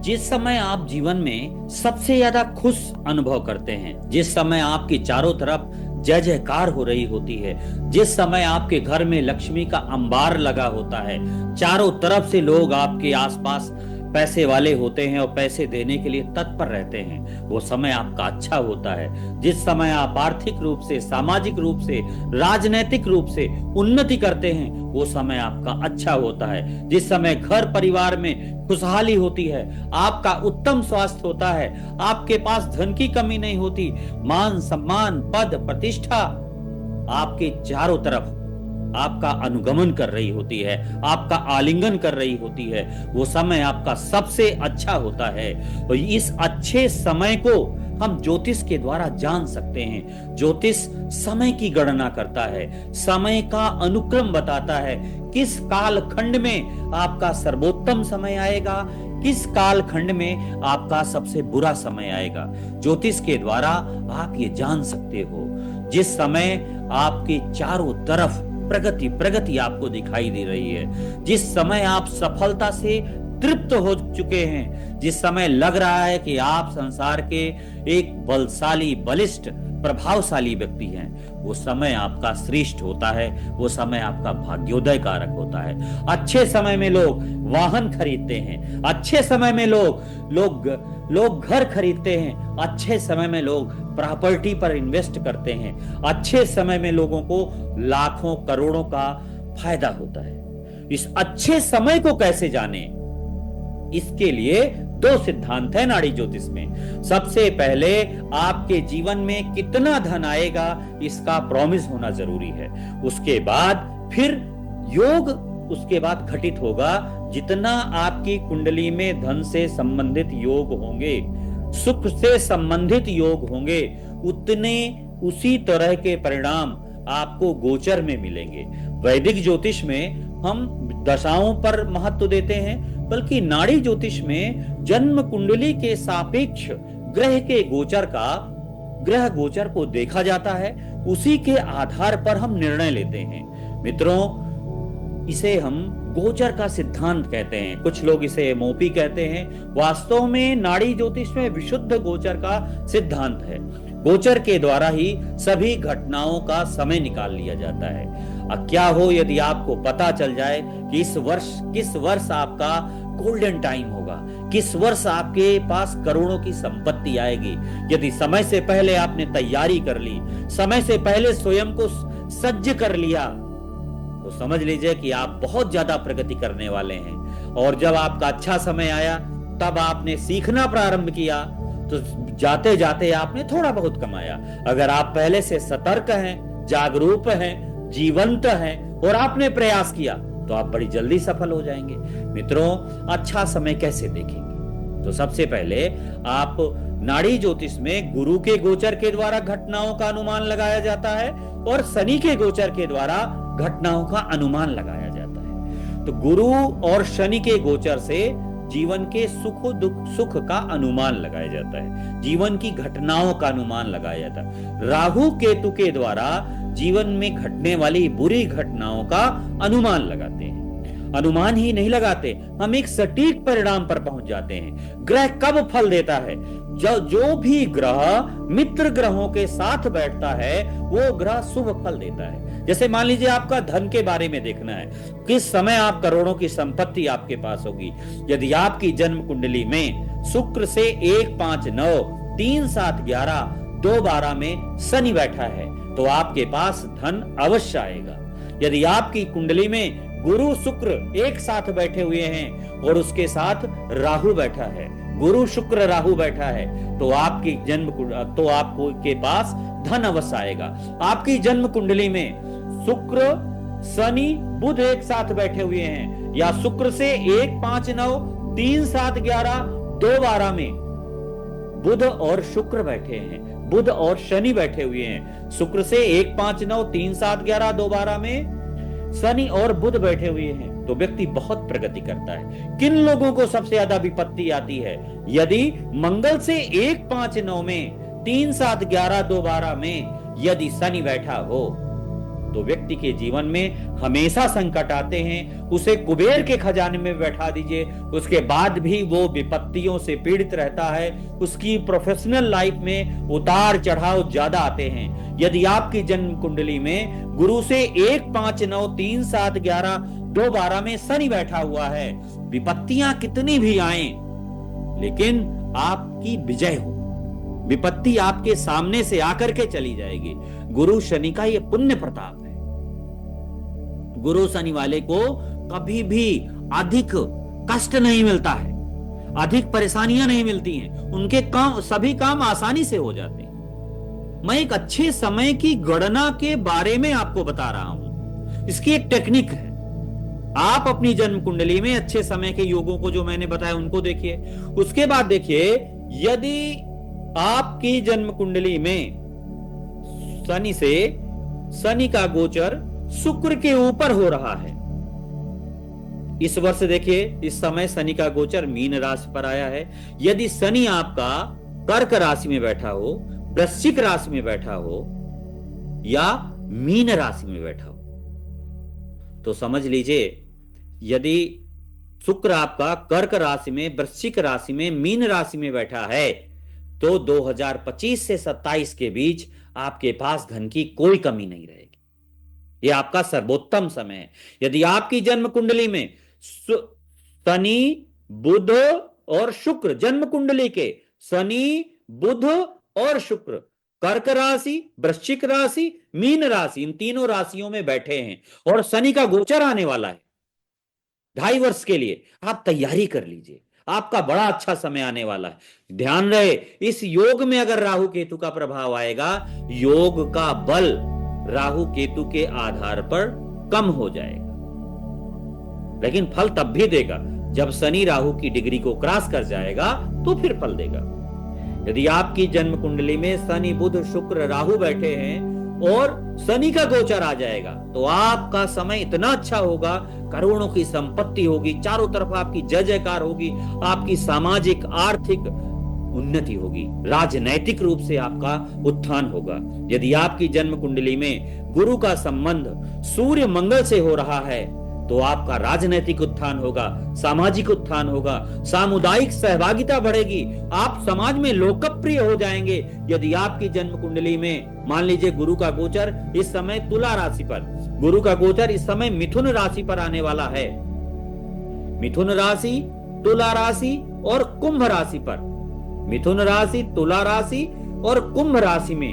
जिस समय आप जीवन में सबसे ज्यादा खुश अनुभव करते हैं, जिस समय आपके चारों तरफ जय जयकार हो रही होती है, जिस समय आपके घर में लक्ष्मी का अंबार लगा होता है, चारों तरफ से लोग आपके आसपास पैसे वाले होते हैं और पैसे देने के लिए तत्पर रहते हैं, वो समय आपका अच्छा होता है। जिस समय आप आर्थिक रूप से, सामाजिक रूप से, राजनैतिक रूप से उन्नति करते हैं, वो समय आपका अच्छा होता है। जिस समय घर परिवार में खुशहाली होती है, आपका उत्तम स्वास्थ्य होता है, आपके पास धन की कमी नहीं होती, मान सम्मान पद प्रतिष्ठा आपके चारों तरफ आपका अनुगमन कर रही होती है, आपका आलिंगन कर रही होती है, वो समय आपका सबसे अच्छा होता है। और इस अच्छे समय को हम ज्योतिष के द्वारा जान सकते हैं। ज्योतिष समय की गणना करता है, समय का अनुक्रम बताता है, किस काल खंड में आपका सर्वोत्तम समय आएगा, किस काल खंड में आपका सबसे बुरा समय आएगा। ज्योतिष के द्वारा आप ये जान सकते हो। जिस समय आपके चारों तरफ प्रगति प्रगति आपको दिखाई दे रही है, जिस समय आप सफलता से तृप्त हो चुके हैं, जिस समय लग रहा है कि आप संसार के एक बलशाली बलिष्ठ प्रभावशाली व्यक्ति हैं, वो समय आपका श्रेष्ठ होता है, वो समय आपका भाग्योदय कारक होता है। अच्छे समय में लोग वाहन खरीदते हैं, अच्छे समय में लोग घर खरीदते हैं, अच्छे समय में लोग प्रॉपर्टी पर इन्वेस्ट करते हैं, अच्छे समय में लोगों को लाखों करोड़ों का फायदा होता है। इस अच्छे समय को कैसे जाने, इसके लिए दो सिद्धांत है नाड़ी ज्योतिष में। सबसे पहले आपके जीवन में कितना धन आएगा, इसका प्रॉमिस होना जरूरी है। उसके बाद फिर योग उसके बाद घटित होगा। जितना आपकी कुंडली में धन से संबंधित योग होंगे, सुख से संबंधित योग होंगे, उतने उसी तरह के परिणाम आपको गोचर में मिलेंगे। वैदिक ज्योतिष में हम दशाओं पर महत्व देते हैं, बल्कि नाड़ी ज्योतिष में जन्म कुंडली के सापेक्ष ग्रह गोचर को देखा जाता है, उसी के आधार पर हम निर्णय लेते हैं। मित्रों, इसे हम गोचर का सिद्धांत कहते हैं, कुछ लोग इसे एमओपी कहते हैं। वास्तव में नाड़ी ज्योतिष में विशुद्ध गोचर का सिद्धांत है। गोचर के द्वारा ही सभी घटनाओं का समय निकाल लिया जाता है। अब क्या हो यदि आपको पता चल जाए कि किस वर्ष आपका गोल्डन टाइम होगा, किस वर्ष आपके पास करोड़ों की संपत्ति आएगी। यदि समय से पहले आपने तैयारी कर ली, समय से पहले स्वयं को सज्ज कर लिया, तो समझ लीजिए कि आप बहुत ज्यादा प्रगति करने वाले हैं। और जब आपका अच्छा समय आया, तब आपने सीखना प्रारंभ किया, तो जाते जाते आपने थोड़ा बहुत कमाया। अगर आप पहले से सतर्क हैं, जागरूक हैं, जीवंत हैं और आपने प्रयास किया, तो आप बड़ी जल्दी सफल हो जाएंगे। मित्रों, अच्छा समय कैसे देखेंगे? तो सबसे पहले आप नाड़ी ज्योतिष में गुरु के गोचर के द्वारा घटनाओं का अनुमान लगाया जाता है और शनि के गोचर के द्वारा घटनाओं का अनुमान लगाया जाता है। तो गुरु और शनि के गोचर से जीवन के सुख का अनुमान लगाया जाता है, जीवन की घटनाओं का अनुमान लगाया जाता है। राहु केतु के द्वारा जीवन में घटने वाली बुरी घटनाओं का अनुमान लगाते हैं। अनुमान ही नहीं लगाते, हम एक सटीक परिणाम पर पहुंच जाते हैं। ग्रह कब फल देता है? जो भी ग्रह मित्र ग्रहों के साथ बैठता है, वो ग्रह शुभ फल देता है। जैसे मान लीजिए आपका धन के बारे में देखना है, किस समय आप करोड़ों की संपत्ति आपके पास होगी। यदि आपकी जन्म कुंडली में शुक्र से 1 5 9 3 7 11 2 12 में शनि बैठा है, तो आपके पास धन अवश्य आएगा। यदि आपकी कुंडली में गुरु शुक्र एक साथ बैठे हुए हैं और उसके साथ राहु बैठा है, गुरु शुक्र राहु बैठा है, तो आपको के पास धन अवश्य आएगा। आपकी जन्म कुंडली में शुक्र शनि बुध एक साथ बैठे हुए हैं, या शुक्र से 1 5 9 3 7 11 2 12 में बुध और शुक्र बैठे हैं, बुध और शनि बैठे हुए हैं। शुक्र से 1 5 9 3 7 11 2 12 में शनि और बुध बैठे हुए हैं, तो व्यक्ति बहुत प्रगति करता है। किन लोगों को सबसे ज्यादा विपत्ति आती है? यदि मंगल से 1 5 9 में 3 7 11 2 12 में यदि शनि बैठा हो, तो व्यक्ति के जीवन में हमेशा संकट आते हैं। उसे कुबेर के खजाने में बैठा दीजिए, उसके बाद भी वो विपत्तियों से पीड़ित रहता है। उसकी प्रोफेशनल लाइफ में उतार चढ़ाव ज्यादा आते हैं। यदि आपकी जन्म कुंडली में गुरु से 1, 5, 9, 3, 7, 11, 2, 12 में शनि बैठा हुआ है, विपत्तियां कितनी भी आए लेकिन आपकी विजय हो, विपत्ति आपके सामने से आकर के चली जाएगी। गुरु शनि का यह पुण्य प्रताप है। गुरु शनि वाले को कभी भी अधिक कष्ट नहीं मिलता है, अधिक परेशानियां नहीं मिलती हैं, उनके काम सभी काम आसानी से हो जाते हैं। मैं एक अच्छे समय की गणना के बारे में आपको बता रहा हूं। इसकी एक टेक्निक है। आप अपनी जन्म कुंडली में अच्छे समय के योगों को जो मैंने बताया उनको देखिए। उसके बाद देखिए, यदि आपकी जन्म कुंडली में शनि का गोचर शुक्र के ऊपर हो रहा है। इस वर्ष देखिए, इस समय शनि का गोचर मीन राशि पर आया है। यदि शनि आपका कर्क राशि में बैठा हो, वृश्चिक राशि में बैठा हो या मीन राशि में बैठा हो, तो समझ लीजिए, यदि शुक्र आपका कर्क राशि में, वृश्चिक राशि में, मीन राशि में बैठा है, तो 2025 से 27 के बीच आपके पास धन की कोई कमी नहीं रहेगी। यह आपका सर्वोत्तम समय है। यदि आपकी जन्म कुंडली में शनि, बुध और शुक्र, जन्म कुंडली के शनि, बुध और शुक्र कर्क राशि, वृश्चिक राशि, मीन राशि, इन तीनों राशियों में बैठे हैं और शनि का गोचर आने वाला है 2.5 वर्ष के लिए, आप तैयारी कर लीजिए, आपका बड़ा अच्छा समय आने वाला है। ध्यान रहे, इस योग में अगर राहु केतु का प्रभाव आएगा, योग का बल राहु केतु के आधार पर कम हो जाएगा, लेकिन फल तब भी देगा जब शनि राहु की डिग्री को क्रॉस कर जाएगा, तो फिर फल देगा। यदि आपकी जन्म कुंडली में शनि, बुध, शुक्र, राहु बैठे हैं और शनि का गोचर आ जाएगा, तो आपका समय इतना अच्छा होगा, करोड़ों की संपत्ति होगी, चारों तरफ आपकी जय जयकार होगी, आपकी सामाजिक आर्थिक उन्नति होगी, राजनैतिक रूप से आपका उत्थान होगा। यदि आपकी जन्म कुंडली में गुरु का संबंध सूर्य मंगल से हो रहा है, तो आपका राजनैतिक उत्थान होगा, सामाजिक उत्थान होगा, सामुदायिक सहभागिता बढ़ेगी, आप समाज में लोकप्रिय हो जाएंगे। यदि आपकी जन्म कुंडली में मान लीजिए गुरु का गोचर इस समय तुला राशि पर, गुरु का गोचर इस समय मिथुन राशि पर आने वाला है, मिथुन राशि, तुला राशि और कुंभ राशि पर, मिथुन राशि, तुला राशि और कुंभ राशि में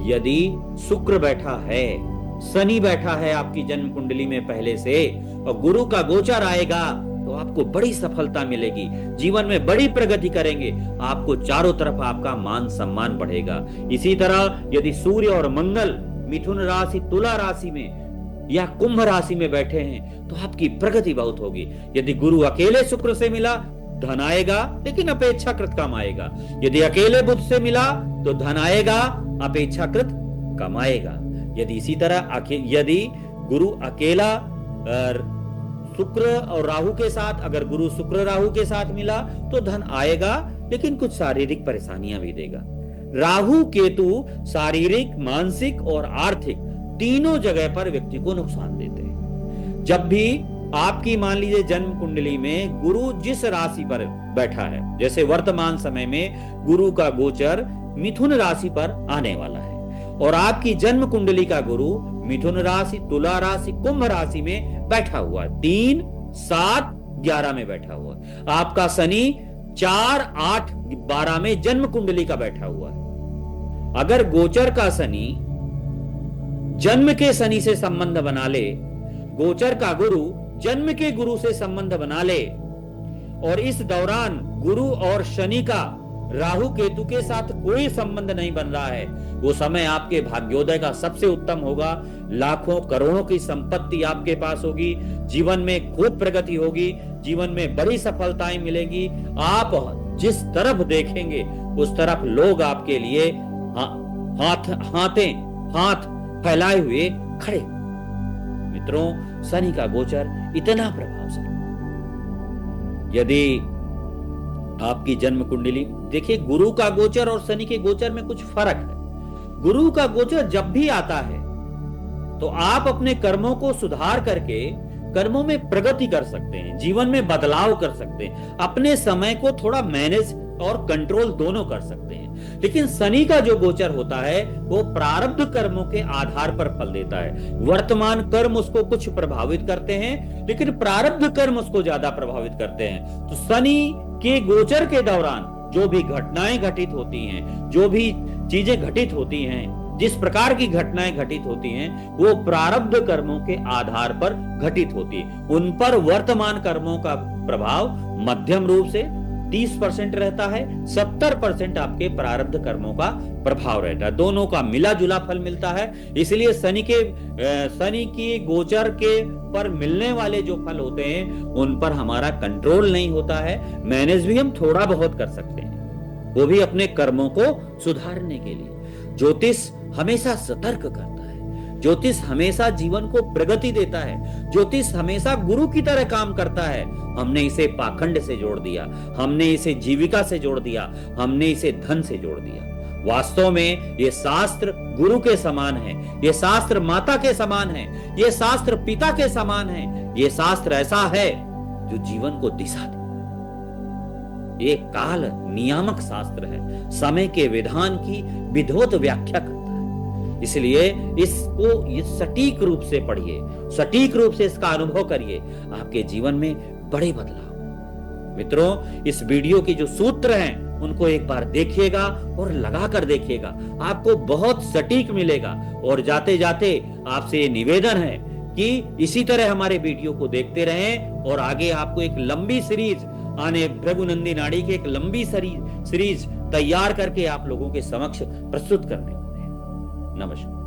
यदि शुक्र बैठा है, शनि बैठा है आपकी जन्म कुंडली में पहले से, और गुरु का गोचर आएगा, तो आपको बड़ी सफलता मिलेगी, जीवन में बड़ी प्रगति करेंगे, आपको चारों तरफ आपका मान सम्मान बढ़ेगा। इसी तरह यदि सूर्य और मंगल मिथुन राशि, तुला राशि में या कुंभ राशि में बैठे हैं, तो आपकी प्रगति बहुत होगी। यदि गुरु अकेले शुक्र से मिला, धन आएगा लेकिन अपेक्षाकृत कम आएगा। यदि अकेले बुध से मिला तो धन आएगा, अपेक्षाकृत कम आएगा। यदि इसी तरह यदि गुरु अकेला शुक्र और राहु के साथ, अगर गुरु शुक्र राहु के साथ मिला तो धन आएगा लेकिन कुछ शारीरिक परेशानियां भी देगा। राहु केतु शारीरिक, मानसिक और आर्थिक तीनों जगह पर व्यक्ति को नुकसान देते हैं। जब भी आपकी मान लीजिए जन्म कुंडली में गुरु जिस राशि पर बैठा है, जैसे वर्तमान समय में गुरु का गोचर मिथुन राशि पर आने वाला है और आपकी जन्म कुंडली का गुरु मिथुन राशि, तुला राशि, कुंभ राशि में बैठा हुआ, 3, 7, 11 में बैठा हुआ। आपका शनि 4, 8, 12 में जन्म कुंडली का बैठा हुआ है। अगर गोचर का शनि जन्म के शनि से संबंध बना ले, गोचर का गुरु जन्म के गुरु से संबंध बना ले, और इस दौरान गुरु और शनि का राहु केतु के साथ कोई संबंध नहीं बन रहा है, वो समय आपके भाग्योदय का सबसे उत्तम होगा। लाखों करोड़ों की संपत्ति आपके पास होगी, जीवन में खूब प्रगति होगी, जीवन में बड़ी सफलताएं मिलेंगी। आप जिस तरफ देखेंगे उस तरफ लोग आपके लिए हाथ फैलाए हुए खड़े। मित्रों, शनि का गोचर इतना प्रभावशाली। यदि आपकी जन्म कुंडली देखिए, गुरु का गोचर और शनि के गोचर में कुछ फर्क है। गुरु का गोचर जब भी आता है तो आप अपने कर्मों को सुधार करके कर्मों में प्रगति कर सकते हैं, जीवन में बदलाव कर सकते हैं, अपने समय को थोड़ा मैनेज और कंट्रोल दोनों कर सकते हैं। लेकिन शनि का जो गोचर होता है वो प्रारब्ध कर्मों के आधार पर फल देता है। वर्तमान कर्म उसको कुछ प्रभावित करते हैं, लेकिन प्रारब्ध कर्म उसको ज्यादा प्रभावित करते हैं। तो शनि के गोचर के दौरान जो भी घटनाएं घटित होती हैं, जो भी चीजें घटित होती हैं, जिस प्रकार की घटनाएं घटित होती हैं, वो प्रारब्ध कर्मों के आधार पर घटित होती है। उन पर वर्तमान कर्मों का प्रभाव मध्यम रूप से 30% रहता है, 70% आपके प्रारब्ध कर्मों का प्रभाव रहता है। दोनों का मिला जुला फल मिलता है। इसलिए शनि की गोचर के पर मिलने वाले जो फल होते हैं उन पर हमारा कंट्रोल नहीं होता है, मैनेज भी हम थोड़ा बहुत कर सकते हैं, वो भी अपने कर्मों को सुधारने के लिए। ज्योतिष हमेशा सतर्क करता है, ज्योतिष हमेशा जीवन को प्रगति देता है, ज्योतिष हमेशा गुरु की तरह काम करता है। हमने इसे पाखंड से जोड़ दिया, हमने इसे जीविका से जोड़ दिया, हमने इसे धन से जोड़ दिया। वास्तव में ये शास्त्र गुरु के समान है, ये शास्त्र माता के समान है, ये शास्त्र पिता के समान है, ये शास्त्र ऐसा है जो जीवन को दिशा दे। ये काल नियामक शास्त्र है, समय के विधान की विधिवत व्याख्या करता है। इसलिए इसको ये सटीक रूप से पढ़िए, सटीक रूप से इसका अनुभव करिए, आपके जीवन में बड़े बदलाव। मित्रों, इस वीडियो के जो सूत्र हैं उनको एक बार देखिएगा और लगा कर देखिएगा, आपको बहुत सटीक मिलेगा। और जाते जाते आपसे ये निवेदन है कि इसी तरह हमारे वीडियो को देखते रहें और आगे आपको एक लंबी सीरीज आने भृगुनंदी नाड़ी की एक लंबी सीरीज तैयार करके आप लोगों के समक्ष प्रस्तुत करने वाले हैं। नमस्कार।